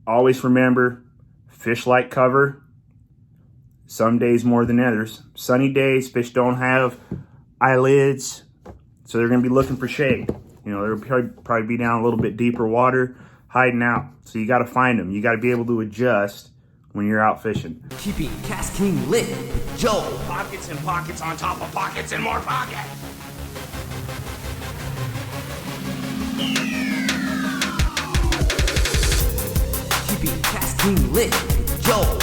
always remember, fish like cover. Some days more than others. Sunny days, fish don't have eyelids, so they're going to be looking for shade. You know, they'll probably be down a little bit deeper water, hiding out. So you got to find them. You got to be able to adjust when you're out fishing. Keeping KastKing Lit with Joe. Pockets and pockets on top of pockets and more pockets. Keeping KastKing Lit with Joe.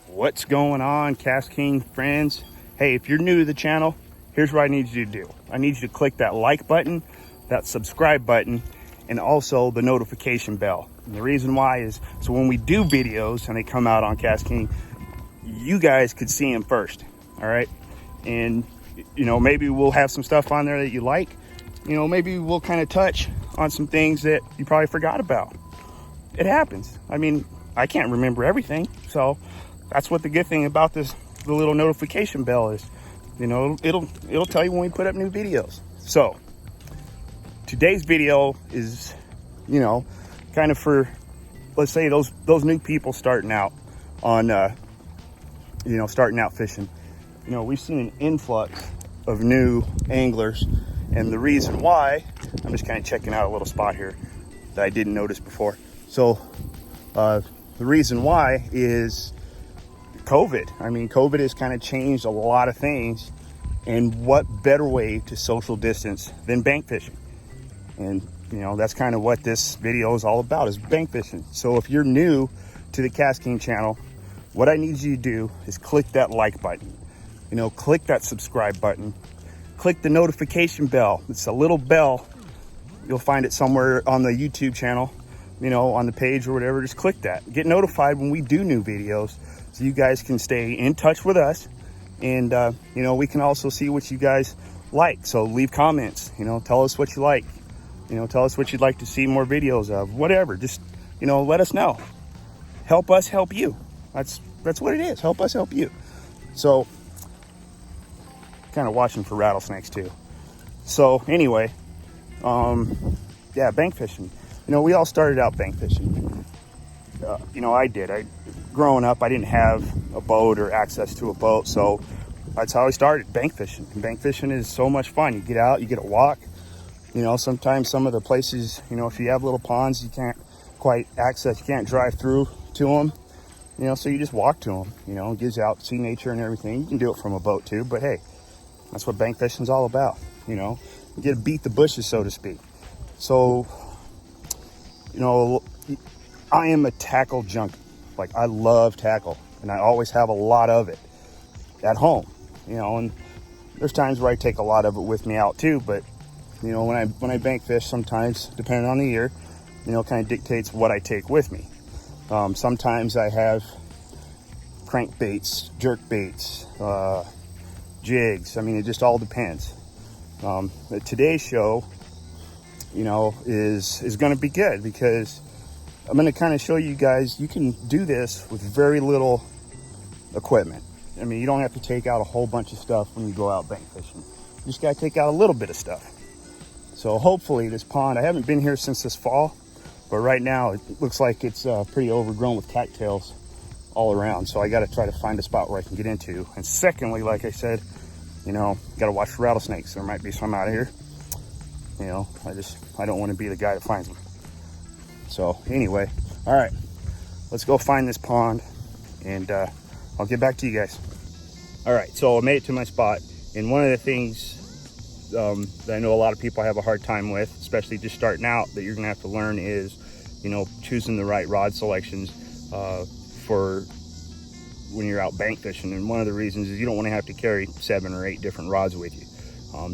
What's going on, KastKing friends? Hey, if you're new to the channel, here's what I need you to do. I need you to click that like button, that subscribe button, and also the notification bell. And the reason why is so when we do videos and they come out on KastKing, you guys could see them first, all right? And, you know, maybe we'll have some stuff on there that you like. You know, maybe we'll kind of touch on some things that you probably forgot about. It happens. I mean, I can't remember everything, so that's what the good thing about the little notification bell is. You know, it'll tell you when we put up new videos. So today's video is, you know, kind of for, let's say those new people starting out on, you know, starting out fishing. You know, we've seen an influx of new anglers, and the reason why, I'm just kind of checking out a little spot here that I didn't notice before. So the reason why is COVID. I mean, COVID has kind of changed a lot of things, and what better way to social distance than bank fishing? And, you know, that's kind of what this video is all about, is bank fishing. So if you're new to the KastKing channel, what I need you to do is click that like button, you know, click that subscribe button, click the notification bell. It's a little bell. You'll find it somewhere on the YouTube channel, you know, on the page or whatever. Just click that. Get notified when we do new videos, so you guys can stay in touch with us. And, you know, we can also see what you guys like. So leave comments, you know, tell us what you like. You know, tell us what you'd like to see more videos of, whatever. Just, you know, let us know. Help us help you. That's what it is. Help us help you. So, kind of watching for rattlesnakes too. So anyway, yeah, bank fishing. You know, we all started out bank fishing. You know, I did. Growing up, I didn't have a boat or access to a boat, so that's how I started, bank fishing. And bank fishing is so much fun. You get out, you get a walk. You know, sometimes some of the places, you know, if you have little ponds, you can't quite access, you can't drive through to them. You know, so you just walk to them. You know, it gives you out to see nature and everything. You can do it from a boat too, but hey, that's what bank fishing is all about. You know, you get to beat the bushes, so to speak. So, you know, I am a tackle junkie. Like, I love tackle, and I always have a lot of it at home, you know, and there's times where I take a lot of it with me out too, but, you know, when I bank fish, sometimes, depending on the year, you know, kind of dictates what I take with me. Sometimes I have crankbaits, jerk baits, jigs. I mean, it just all depends. Today's show, you know, is going to be good, because I'm going to kind of show you guys, you can do this with very little equipment. I mean, you don't have to take out a whole bunch of stuff when you go out bank fishing. You just got to take out a little bit of stuff. So hopefully this pond, I haven't been here since this fall, but right now it looks like it's pretty overgrown with cattails all around. So I got to try to find a spot where I can get into. And secondly, like I said, you know, got to watch for rattlesnakes. There might be some out here. You know, I don't want to be the guy that finds them. So anyway, all right, let's go find this pond, and I'll get back to you guys. All right, so I made it to my spot, and one of the things that I know a lot of people have a hard time with, especially just starting out, that you're gonna have to learn is, you know, choosing the right rod selections for when you're out bank fishing. And one of the reasons is you don't want to have to carry 7 or 8 different rods with you.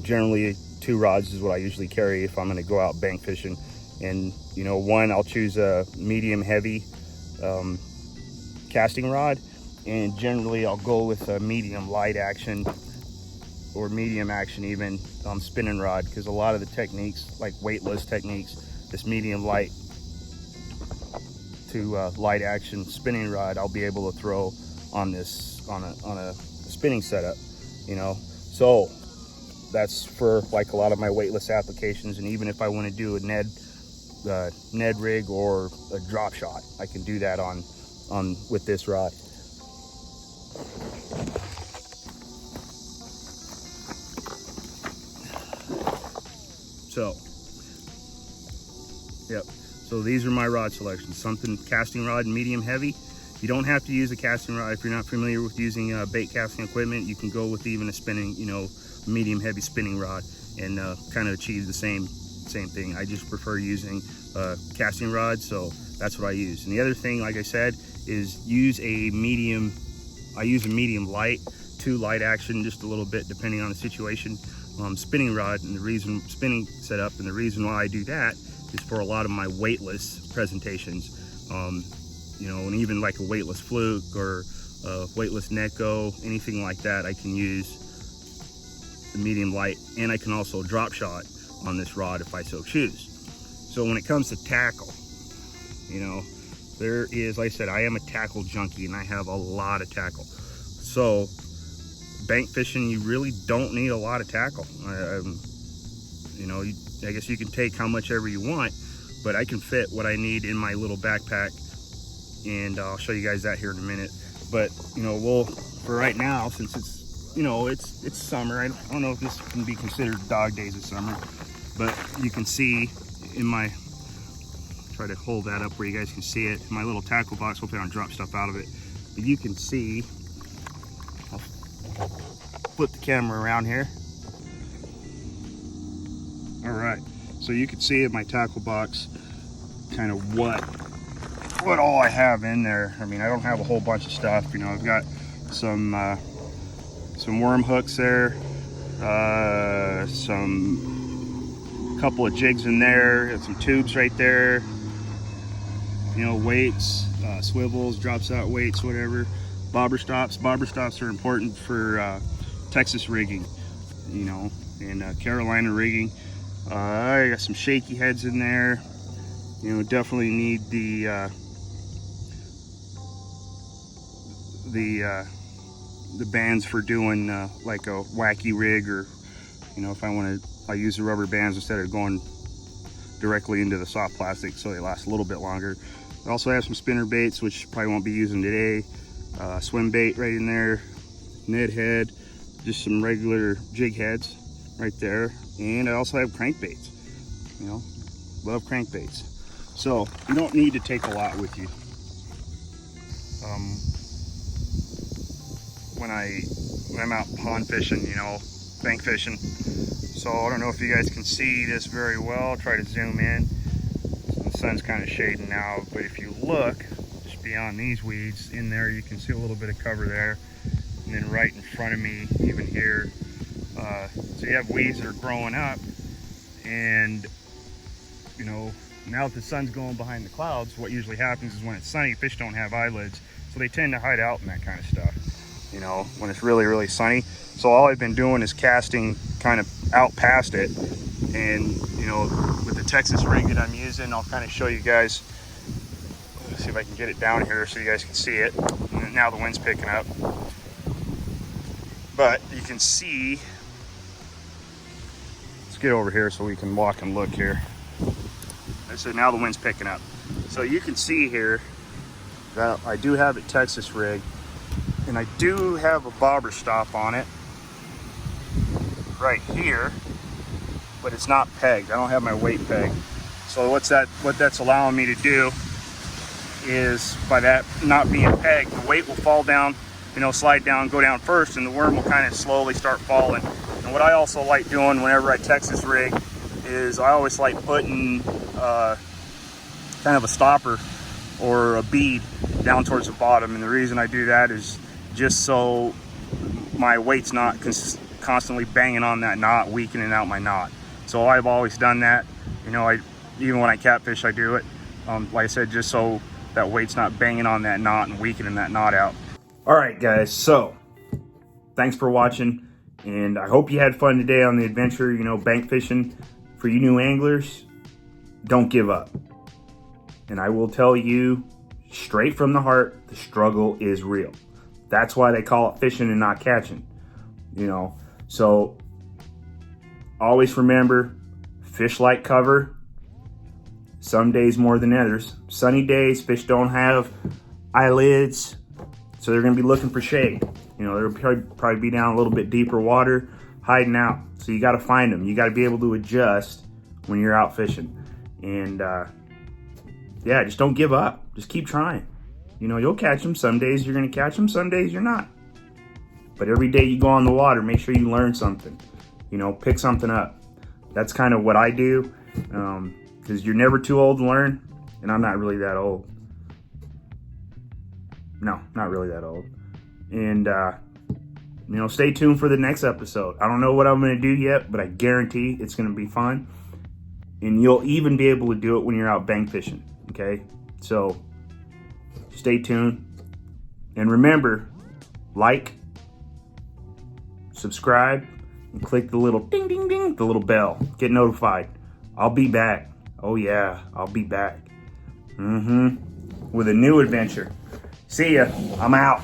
Generally 2 rods is what I usually carry if I'm going to go out bank fishing. And, you know, one, I'll choose a medium heavy casting rod, and generally I'll go with a medium light action or medium action even spinning rod, because a lot of the techniques, like weightless techniques, this medium light to light action spinning rod, I'll be able to throw on this on a spinning setup, you know. So that's for like a lot of my weightless applications. And even if I want to do a Ned rig or a drop shot, I can do that on with this rod. So, yep. So these are my rod selections. Something casting rod, medium heavy. You don't have to use a casting rod if you're not familiar with using bait casting equipment. You can go with even a spinning, medium heavy spinning rod and kind of achieve the same thing. I just prefer using casting rod, so that's what I use. And the other thing, like I said, is use a medium. I use a medium light to light action, just a little bit depending on the situation. Spinning rod, and the reason spinning setup, and the reason why I do that is for a lot of my weightless presentations. And even like a weightless fluke or a weightless Neko, anything like that, I can use the medium light, and I can also drop shot on this rod if I so choose. So when it comes to tackle, there is, like I said, I am a tackle junkie and I have a lot of tackle. So bank fishing, you really don't need a lot of tackle. I guess you can take how much ever you want, but I can fit what I need in my little backpack, and I'll show you guys that here in a minute. But for right now, since it's summer, I don't know if this can be considered dog days of summer, but you can see in my, try to hold that up where you guys can see it, in my little tackle box. Hopefully I don't drop stuff out of it, but you can see, I'll flip the camera around here. All right, so you can see in my tackle box kind of what all I have in there. I mean, I don't have a whole bunch of stuff. I've got some worm hooks there, some couple of jigs in there, got some tubes right there, weights, swivels, drops out weights, whatever. Bobber stops are important for Texas rigging, and Carolina rigging. I got some shaky heads in there. Definitely need the bands for doing like a wacky rig, or if I use the rubber bands instead of going directly into the soft plastic, so they last a little bit longer. I also have some spinner baits, which probably won't be using today. Swim bait right in there, Ned head, just some regular jig heads right there, and I also have crankbaits. Love crankbaits. So you don't need to take a lot with you. When I'm out pond fishing, bank fishing. So I don't know if you guys can see this very well. I'll try to zoom in. The sun's kind of shading now, but if you look just beyond these weeds in there, you can see a little bit of cover there. And then right in front of me, even here, so you have weeds that are growing up, and now that the sun's going behind the clouds, what usually happens is when it's sunny, fish don't have eyelids, so they tend to hide out in that kind of stuff, when it's really, really sunny. So all I've been doing is casting kind of out past it, and with the Texas rig that I'm using, I'll kind of show you guys. Let's see if I can get it down here so you guys can see it. And now the wind's picking up, but you can see. Let's get over here so we can walk and look here. So now the wind's picking up, so you can see here that I do have a Texas rig, and I do have a bobber stop on it right here, but it's not pegged. I don't have my weight pegged. So what that's allowing me to do is, by that not being pegged, the weight will fall down, slide down, go down first, and the worm will kind of slowly start falling. And what I also like doing whenever I Texas rig is I always like putting kind of a stopper or a bead down towards the bottom, and the reason I do that is just so my weight's not constantly banging on that knot, weakening out my knot. So I've always done that. Even when I catfish, I do it. Like I said, just so that weight's not banging on that knot and weakening that knot out. All right, guys. So thanks for watching, and I hope you had fun today on the adventure. Bank fishing. For you new anglers, don't give up. And I will tell you straight from the heart, the struggle is real. That's why they call it fishing and not catching. So always remember, fish like cover. Some days more than others. Sunny days, fish don't have eyelids, so they're going to be looking for shade. You know, they'll probably be down a little bit deeper water, hiding out. So you got to find them. You got to be able to adjust when you're out fishing. And yeah, just don't give up. Just keep trying. You know, you'll catch them. Some days you're going to catch them, some days you're not. But every day you go on the water, make sure you learn something. You know, pick something up. That's kind of what I do, because you're never too old to learn, and I'm not really that old. No, not really that old. And, you know, stay tuned for the next episode. I don't know what I'm going to do yet, but I guarantee it's going to be fun. And you'll even be able to do it when you're out bank fishing, okay? So, stay tuned. And remember, like, subscribe, and click the little ding, ding, ding, the little bell. Get notified. I'll be back. Oh, yeah, I'll be back. With a new adventure. See ya. I'm out.